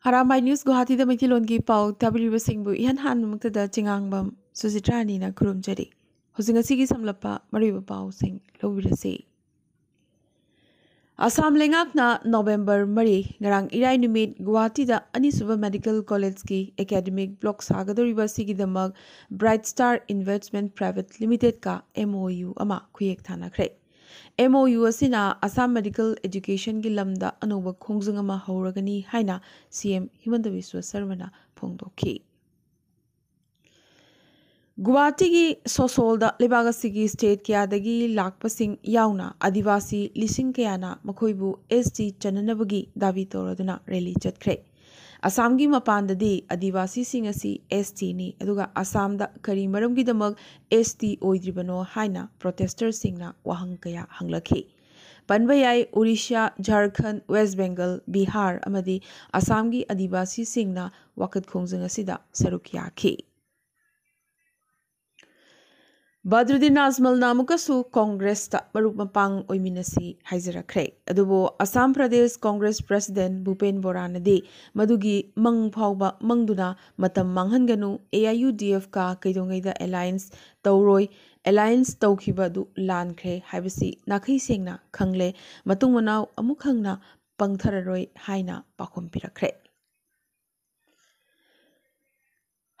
Arambai News Guwahati da Maitilon ki pau tabiri singbu ihan han mukta da chingangbam Susitrani na kurumjari. Hosing asigi samlapa mariba pau sing lobirasi. Assam lengak na November Mari ngarang irai numit Guwahati da Anisuba Medical College ki academic block sagadoriba sigi damag Bright Star Investment Private Limited ka MOU ama kuyek thana kre. MOU asina Assam Medical Education ki lamda anoba khongjung ama hauragani haina CM Himanta Biswa Sarmana phongdokhi. Guwahati ki sosolda lebagasigi state kiyadagi lakpasing yauna adivasi lising kayana makoibu ST chananabagi davi toraduna rally chatkre. Assam gi mapandadi adivasi singasi ST ni aduga Assam da kari maram gi damag ST oidribano haina protester singna wahang kaya hanglakhi. Panbayai Odisha, Jharkhand, West Bengal, Bihar amadi Assam gi adivasi singna wakat khongjung asida saruk yakhi. Badruddin Azmal Namukasu Congress ta Maruk Mapang Oiminasi Haizarakre. Adubo Assam Pradesh Congress President Bhupen Boranadi Madugi Mang Pauba Mangduna Matam Manghanganu AIUDF ka Kaidongaida Alliance Tauroi Alliance Taukibadu Lankre Habisi Nakhi Singna Kangle Matungmanau Amukhangna Pangthararoi Haina Pakumpirakre.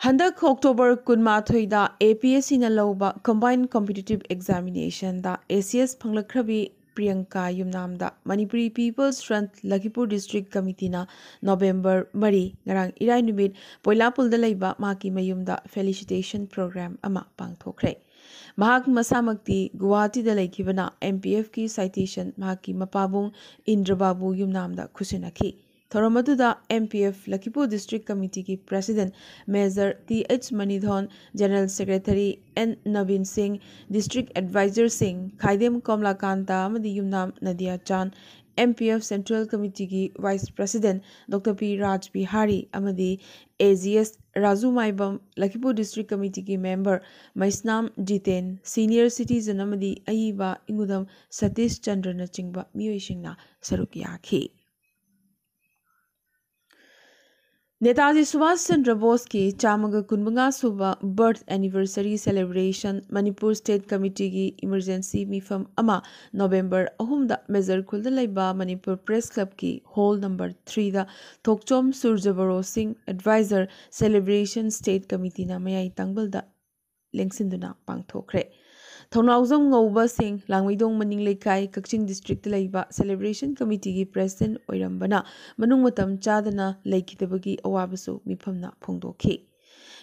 Handak October Kunmathoi da APSC na lauba Combined Competitive Examination da ACS Panglakrabi Priyanka Yumnam da Manipuri People's Front Lakipur District Committee na November Mari ngarang irai numit Poilapul da laiba maki mayum da felicitation program ama pangthokre. Mahak masamakti Guwahati da laikibana MPF ki citation mahaki mapabung Indrababu Yumnam da khusinakhi. Thoramaduda MPF Lakipur District Committee ki President Major T.H. Manidhon, General Secretary N. Navin Singh, District Advisor Singh, Khaidem Komlakanta, Amadi Yumnam Nadia Chan, MPF Central Committee ki Vice President Dr. P. Raj Bihari, Amadi AGS Raju Maibam, Lakipur District Committee ki Member Maisnam Jiten, Senior Citizen Amadi Ayiba Ingudam Satish Chandra Nachingba Miyuishingna Sarukiyakhi. Netaji Subhash Chandra Bose ki Chamaga Kunbanga Suba Birth Anniversary Celebration Manipur State Committee ki Emergency Mifam Ama November Ahumda Measure Kulda Laiba Manipur Press Club ki Hall number 3 da Thokchom Surjabaro Singh Advisor Celebration State Committee na Mayai Tangbal da Lengsinduna Pangthokre. Thonawjong Ngauba Singh Langmaidong Maning Lekai Kakching District Laiba Celebration Committee ki President Oirambana Manung Matam Chadana Laikitabagi Awabasu Mipamna Phongdokhi.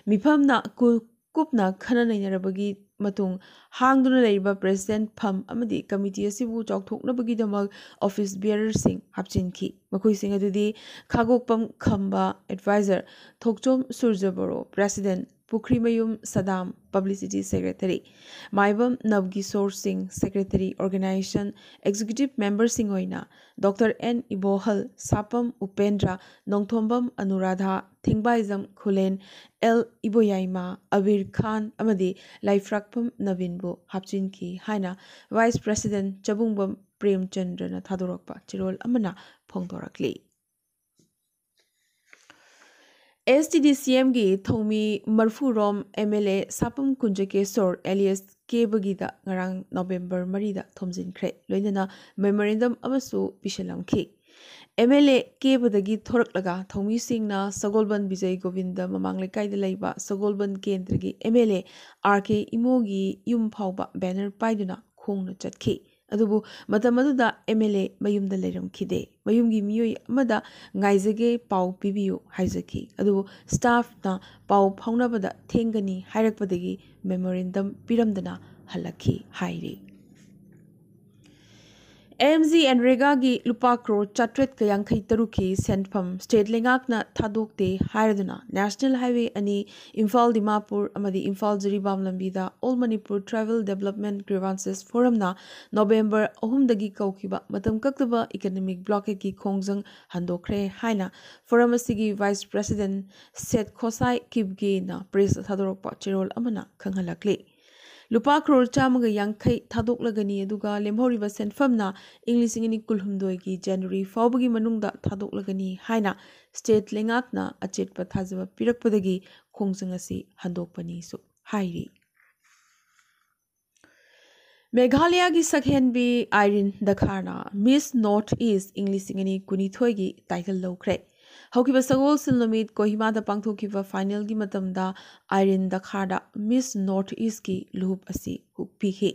Mipamna Kupna Khana Nainarabagi Matung Hangduna Laiba President Pham Amadi Committee Asibu Chokthoknabagi Damag Office Bearer Singh Hapchinki. Makoi Singh Adudi Khagokpam Khamba Advisor Thokchom Surjabaro President Pukrimayum Saddam Publicity Secretary Maibam Navgisor Singh Secretary Organization Executive Member Singoina Dr. N. Ibohal Sapam Upendra Nongthombam Anuradha Thingbaizam Khulen L. Iboyaima Abir Khan Amadi Laifrakpam Navinbu Hapchinki Haina Vice President Chabungbam Prem Chandra na Thadorokpa Chirol Amana Phongdorakli. STDCM gi Thomi Marfurom MLA Sapam Kunjakesor alias Kebagida ngarang November Marida Thomjinkre loinana memorandum amasu pishalamkhi. MLA Kebadagi Thoraklaga Thomi Singna Sagolban Vijay Govinda Mamanglekai de Laiba Sagolban Kendragi MLA RK Imogi Yum Phauba banner paiduna khongna chatkhi. Adubu Matamaduda MLA Mayumda Leram Kide, Mayumgi Mui Amada Ngaizage Pau Pibiu Haizaki, Adubu staff na Pau Paunabada Tengani Hairakpadagi Memorandum Piramdana Halaki Hairi. AMZ and Regagi Lupakro Chatret Kayankai Taruki sent from State Lengakna Tadokte Hairaduna National Highway Ani Imphal Dimapur Amadi Imphal Jiribam Lambida All Manipur Travel Development Grievances Forum na November Ahumdagi Kaukiba Matam Kaktaba Economic Blockade ki Khongjang Handokre Haina Forum Asigi Vice President Seth Khosai Kibge na Press Thadorokpa Chirol Amana Kanghalakli. lupa crore chamaga yankai thadok lagani aduga lemhoriba senfamna English ingini kulhumdoi gi January fawbagi manungda thadok lagani haina state lengakna achetpa thajaba pirakpadagi khongjang asi handokpani su hairi Meghalaya gi sakhenbi Irene Dakharna Miss North East English ingini kunithoi gi title lawkre Haukiba sagol silnomit Kohima da pangthokiba final gi matamda Irene Dakharda Miss North East ki luhup asi hukpikhi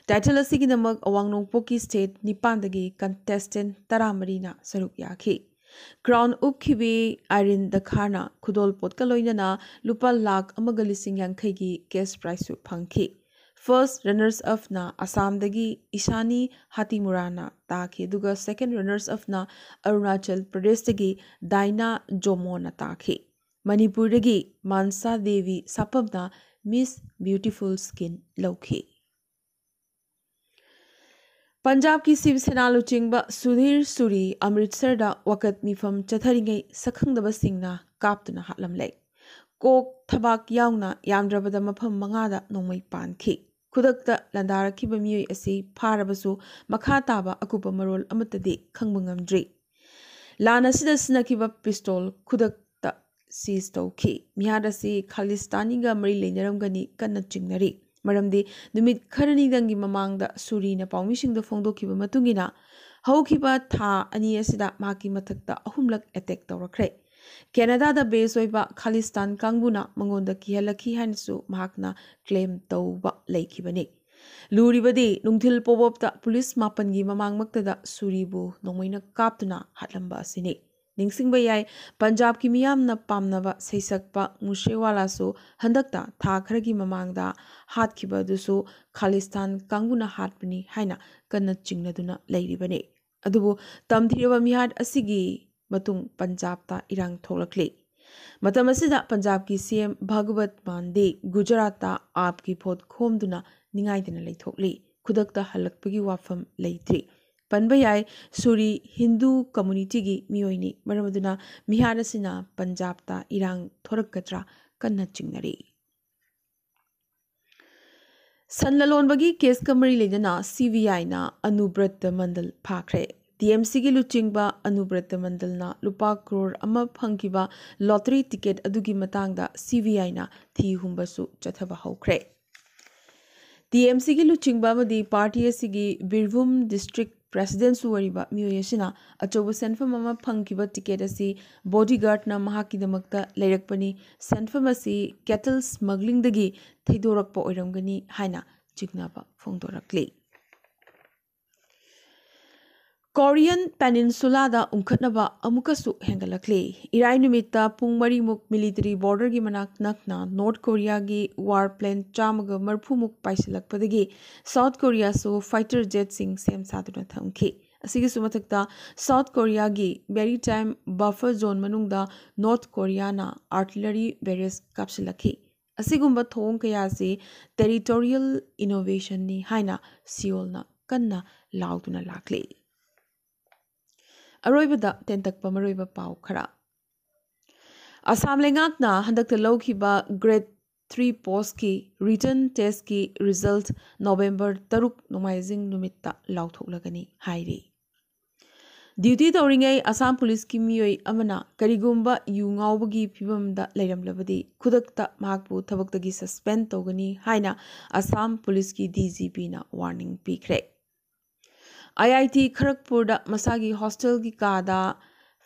Title asi gi namak awangnopoki state nipandagi contestant taramarina saruk yakhi Crown upkhibi Irene Dakharna khudol potka loinana lupa lakh amaga lising yankhai gi cash prize su phangkhi First runners up na Assam dagi Ishani Hatimurana taki duga second runners up na Arunachal Pradesh dagi Daina Jomona taki Manipur dagi Mansa Devi Sapabna Miss Beautiful Skin Lokhi Punjab ki Shiv Sena luchingba Sudhir Suri Amritsar da wakat mifam chatharingai sakhangdaba singna kaptuna hatlamlek Kok thabak yauna yamdrabada mafam mangada nongmai pankhi Kudakta landara kiba miyoi asi pharabasu makha taba akupa marol amatadi khangbangamdri Lana sida sina kiba pistol kudakta seize tawki mihada si Khalistani ga mari leinaramgani kanna chingnari maramdi numit kharani dangi mamangda suri na pawmisingda phongdokiba matungina haukiba tha ani asida maki mathakta ahumlak attack tawrakre Canada da base oiba Khalistan kangbuna mangonda kihalaki hansu mahakna claim tawba laikibani Luribadi nungthil pobopta police mapangi mamangmakta da suribu nongmaina kaptuna hatlamba asini Ningsingba yai Punjab ki miyamna pamnaba seisakpa mushewala so handakta tha kharagi mamangda hatkiba dusu Khalistan kangbuna hatpani haina kanna chingnaduna lairibani adubu tamthiraba mihad asigi matung Punjab ta irang tholakli matamasida Punjab ki CM Bhagwat Mande Gujarat ta aap ki phot khomduna ningaidana leithokli khudakta halakpagi wafam leitri panbayai suri Hindu community gi miyoini maramaduna miharasina Punjab ta irang thorakatra kanna chingnari Sanlalonbagi case kamari ledana CVI na Anubrat Mandal phakre TMC gi luchingba Anubrata Mandalna lupa crore ama phangkiba lottery ticket adugi matangda CVI na thi humbasu chathaba hawkre TMC gi luchingba madi party asigi Birbhum district president suwariba miyosina achobu senfam ama phangkiba ticket asi bodyguard na mahakidamakta leirakpani senfam asi cattle smuggling dagi theidorakpa oiramgani haina chignaba phongdorakli Korean Peninsula da umkhatnaba amukasu hengalakle irai numita pung marimuk military border gi manak nakna North Korea gi warplane chamaga marphumuk paisilakpadagi South Korea so fighter jet sing sem saduna thamki asigi sumathakta South Korea gi maritime buffer zone manungda North Korea na artillery barrage kapsilakhi asigumba thong kaya se territorial innovation ni haina Seoul na kanna lauduna lakle Aroibada tentakpa maroiba pau khara Assam lengakna handakta lawkhiba grade 3 post ki written test ki result November 3 nomaizing numitta lauthoklagani hairi Duty tawringai Assam police ki miyoi amana karigumba yu ngawbagi phibamda leiramlabadi khudakta mahakpu thabaktagi suspend tawgani haina Assam police ki DGP na warning pikre IIT Kharagpur da masagi hostel ki kada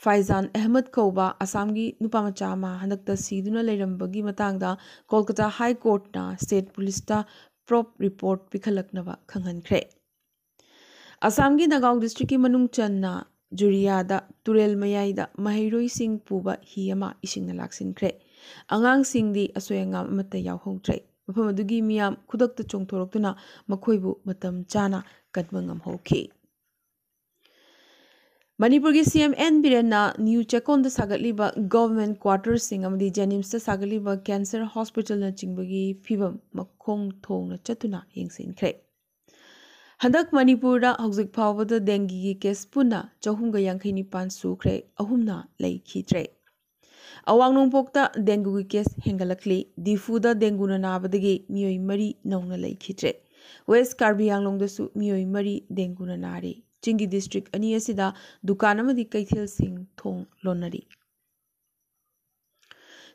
Faizan Ahmed Kauba Assam gi nupamacha ma handakta siduna leirambagi matangda Kolkata High Court na State Police ta prop report pikhalaknaba khanghankhre Assam gi Nagaon district ki manungchan na Juria da Turel Mayai da Mahairoi Singh puba hiyama isingna laksinkhre angang sing di asoyanga amata yawhongtre mafam adugi miyam khudakta chongthoroktuna makhoibu matam chana kadmangam hoki Manipur ki CM N Birenna New Chekon da sagatliba government quarters sing amadi Janims da sagatliba cancer hospital na chingbagi phibam makhong thong na chatuna yengsinkhre Handak Manipur da hauzik phawbada dengue ki case puna 459 sukre ahumna leikhidre Awang Nongpokta dengue gi case hengalakli difuda dengue na nabadagi miyoi mari nauna laikhitre West Karbi Anglong dasu miyoi mari dengue na nari Chingi district ani asida dukan amadi kaithil sing thong lonari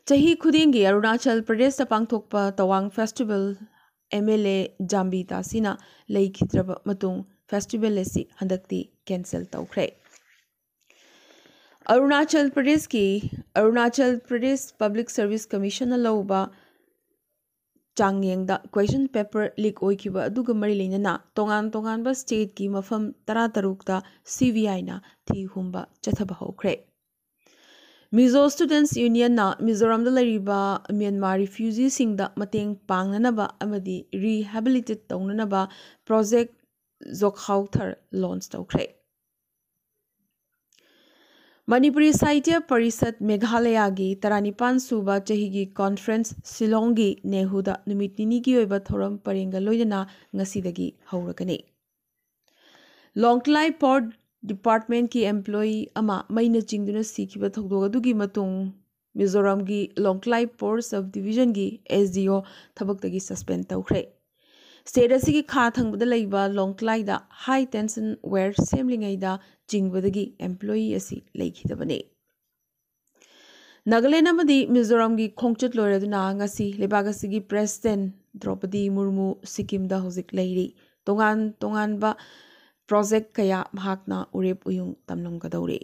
Chahi khudingi Arunachal Pradesh ta pangthokpa Tawang Festival MLA Jambi Tasina laikhitraba matung festival asi handakti cancel tawkhre Arunachal Pradesh Public Service Commission lauba changyengda question paper leak oikiba aduga mari leinana tongan ba state ki mafam 13 ta CVI na thi humba chathaba hokre Mizo Students Union na Mizoram da lariba Myanmar refugees singda mateng pangnanaba amadi rehabilitate tawnanaba project Zokhauthar launch tawkhre Manipuri Sahitya Parishad Meghalaya gi Taranipan Suba Chahigi Conference Silongi Nehuda Numit Nini gi oiba thoram parenga loidana ngasidagi haurakani Longklai Port Department ki employee ama maina chingduna sikiba thogdoga dugi matung Mizoram gi Longklai Port Subdivision gi SDO thabaktagi suspend tawkhre State asigi kha thangbada leiba Longklai da high tension wire semlingaida jingbadagi employee asi leikhidabane Nagaland amadi Mizoram gi khongchat loiraduna ngasi lebagasigi President Draupadi Murmu Sikkim da hojik leiri tongan ba project kaya mahakna urep uyung tamnamgadawre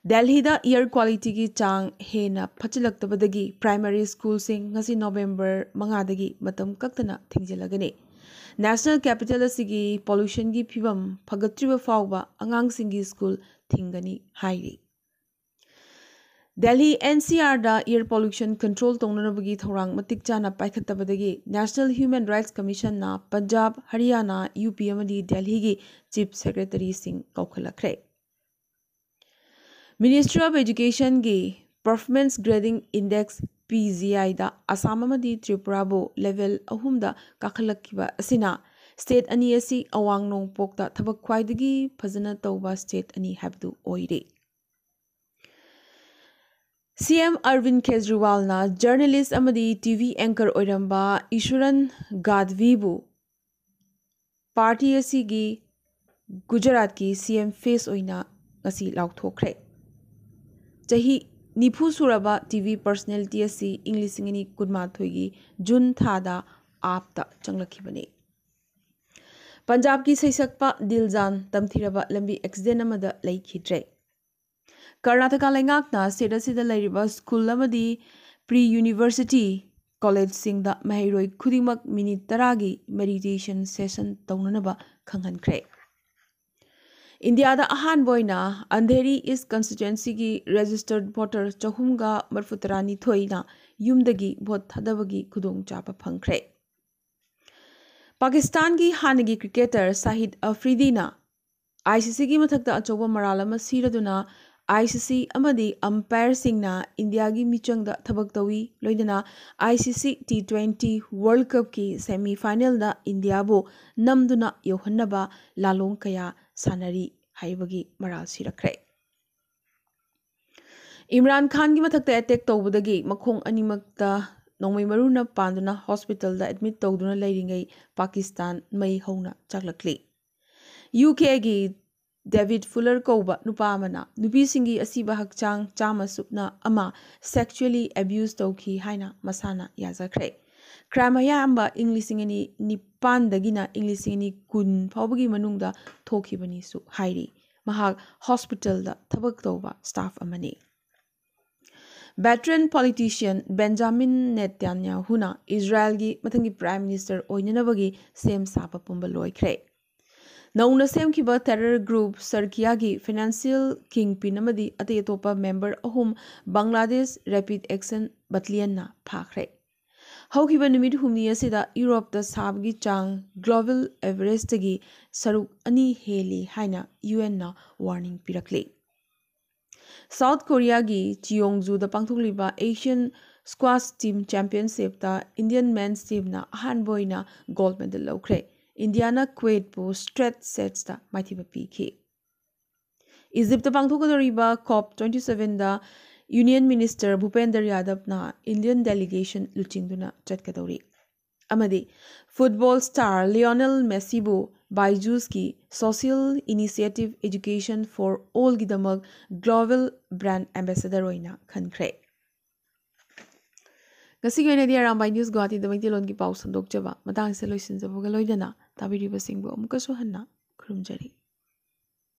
Delhi da air quality gi chang hena phachilaktabadagi primary school sing ngasi November 5 dagi matam kaktana thingjalagane National Capital asigi pollution gi phibam phagatriba fawba angang singi school thingani hairi Delhi NCR da air pollution control tongnanabagi thorang matik chana paikhatabadagi National Human Rights Commission na Punjab Haryana UP amadi Delhi gi Chief Secretary sing kaukhalakre Ministry of Education gi Performance Grading Index PGI da Assam amadi Tripura bo level 3 da kakhalakkiba asina state ani asi awang nongpokta thabak khwaidagi phajana tawba state ani habdu oire CM Arvind Kejriwal na journalist amadi TV anchor oiramba Ishuran Gadvi bu party asi gi Gujarat ki CM face oina ngasi laukthokre Chahi Nipu Suraba TV personality asi English ingani kudmathoigi June thada aapta changlakhibane Punjab ki saisakpa Diljan tamthiraba lambi accident amada laikhidre Karnataka lengakna sedasida lairiba school amadi pre-university college singda mahairoi khudimak minute 10 gi meditation session tawnanaba khanghankre India da ahan boina Andheri East constituency gi registered voter chahumga marfutarani thoina yumdagi vote thadabagi khudong chapa phangkhre Pakistan gi hanagi cricketer Sahid Afridi na ICC gi mathakta achoba maralama siraduna ICC amadi umpire singna India gi michangda thabak tawi loidana ICC T20 World Cup ki semi final da India bo namduna yohannaba lalong kaya sanari haibagi maral sirakre Imran Khan gi mathakta attack tawbudagi makhong animakta nongmai maruna panduna hospital da admit tawduna leiringai Pakistan mai hauna chaklakli UK gi David Fuller Koba Nupamana Nubi Singi Asiba Hakchang Chama Supna Ama sexually abused Toki Haina Masana Yazakre. Kramaya Amba Englishingani Nipan Dagina Englishingani Kun Pobagi Manungda Toki Banisu Hairi Mahag Hospital da Tabak Toba staff Amani. Veteran politician Benjamin Netanyahu na Israel gi Matangi Prime Minister Oinanabagi Sem Sapa Pumbaloi Kre. Nauna semkiba terror group Sarkiagi financial kingpin amadi ate atopa member ahum Bangladesh Rapid Action Battalion na phakre haukiba numit humni asida Europe da sabgi chang global average tagi saruk ani heli haina UN na warning pirakle South Korea gi Cheongju da pangthokliba Asian Squash Team Championship da Indian men's team na hanboy na gold medal lawkre Indiana Kuwait po straight sets da maithiba piki Egypt pangthokadoriba COP27 da union minister Bhupender Yadav Indian delegation लुचिंगदुना चटकदौरी अमदी football star Lionel मेसीबू बाइजूस की social initiative education for all गिदमक global brand ambassador होइना खनख्रे ngasi gena di Arambai News Guwahati da Maitilon ki paw sandok jaba matang se loisin jaba ga loidana tabiri basingbo amka so hanna khurumjari